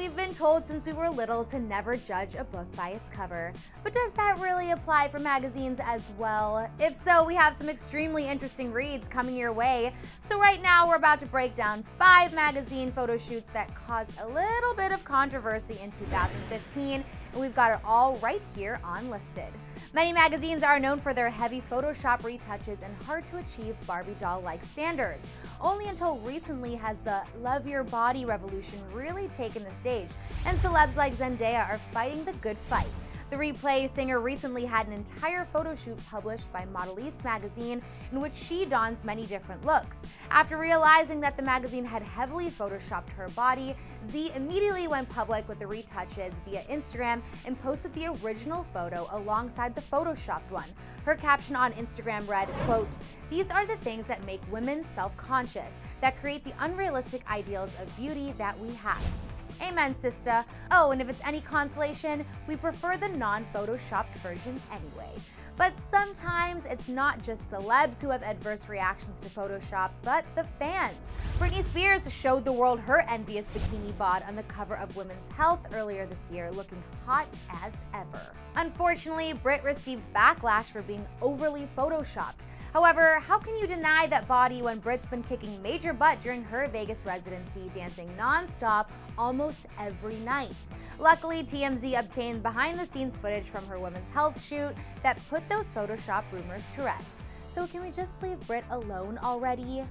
we've been told since we were little to never judge a book by its cover. But does that really apply for magazines as well? If so, we have some extremely interesting reads coming your way. So right now we're about to break down 5 magazine photo shoots that caused a little bit of controversy in 2015, and we've got it all right here on Listed. Many magazines are known for their heavy Photoshop retouches and hard-to-achieve Barbie doll-like standards. Only until recently has the love your body revolution really taken the stage, and celebs like Zendaya are fighting the good fight. The Replay singer recently had an entire photo shoot published by Modeliste magazine in which she dons many different looks. After realizing that the magazine had heavily photoshopped her body, Z immediately went public with the retouches via Instagram and posted the original photo alongside the photoshopped one. Her caption on Instagram read, quote, "These are the things that make women self-conscious, that create the unrealistic ideals of beauty that we have." Amen, sister. Oh, and if it's any consolation, we prefer the non-photoshopped version anyway. But sometimes it's not just celebs who have adverse reactions to Photoshop, but the fans. Britney Spears showed the world her envious bikini bod on the cover of Women's Health earlier this year, looking hot as ever. Unfortunately, Brit received backlash for being overly photoshopped. However, how can you deny that body when Brit's been kicking major butt during her Vegas residency, dancing non-stop almost every night? Luckily, TMZ obtained behind-the-scenes footage from her Women's Health shoot that put those Photoshop rumors to rest. So can we just leave Brit alone already?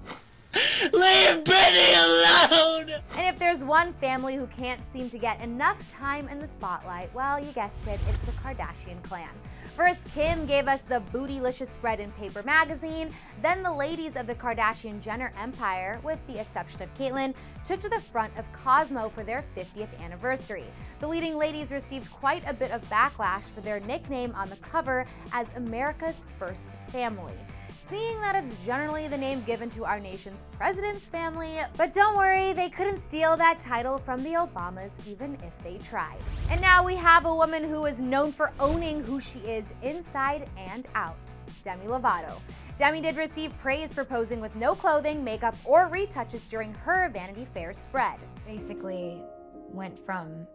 Leave Britney alone! And if there's one family who can't seem to get enough time in the spotlight, well, you guessed it, it's the Kardashian clan. First, Kim gave us the bootylicious spread in Paper magazine, then the ladies of the Kardashian-Jenner empire, with the exception of Caitlyn, took to the front of Cosmo for their 50th anniversary. The leading ladies received quite a bit of backlash for their nickname on the cover as America's First Family, seeing that it's generally the name given to our nation's president's family. But don't worry, they couldn't steal that title from the Obamas even if they tried. And now we have a woman who is known for owning who she is inside and out, Demi Lovato. Demi did receive praise for posing with no clothing, makeup, or retouches during her Vanity Fair spread. Basically went from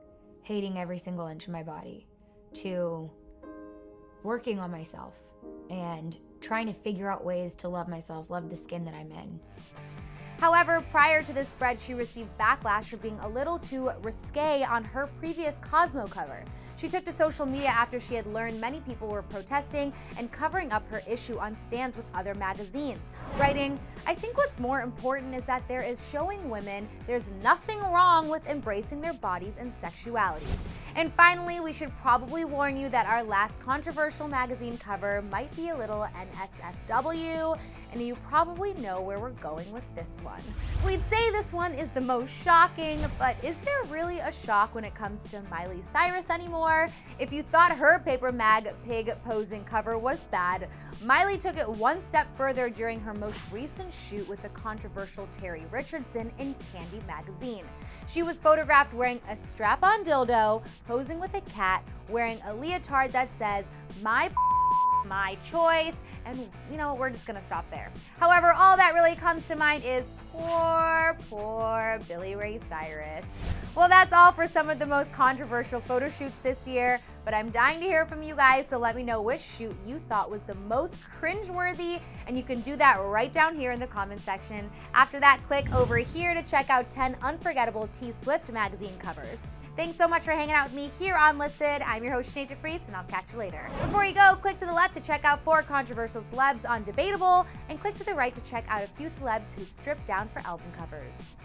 hating every single inch of my body to working on myself and trying to figure out ways to love myself, love the skin that I'm in. However, prior to this spread, she received backlash for being a little too risque on her previous Cosmo cover. She took to social media after she had learned many people were protesting and covering up her issue on stands with other magazines, writing, "I think what's more important is that there is showing women there's nothing wrong with embracing their bodies and sexuality." And finally, we should probably warn you that our last controversial magazine cover might be a little NSFW, and you probably know where we're going with this one. We'd say this one is the most shocking, but is there really a shock when it comes to Miley Cyrus anymore? If you thought her Paper Mag pig posing cover was bad, Miley took it one step further during her most recent shoot with the controversial Terry Richardson in Candy magazine. She was photographed wearing a strap-on dildo, posing with a cat, wearing a leotard that says, "My choice," and you know, we're just gonna stop there. However, all that really comes to mind is poor Billy Ray Cyrus. Well, that's all for some of the most controversial photo shoots this year, but I'm dying to hear from you guys, so let me know which shoot you thought was the most cringeworthy, and you can do that right down here in the comment section. After that, click over here to check out 10 unforgettable T-Swift magazine covers. Thanks so much for hanging out with me here on Listed. I'm your host, Sinead Jeffries, and I'll catch you later. Before you go, click to the left to check out 4 controversial celebs on Debatable, and click to the right to check out a few celebs who've stripped down for album covers.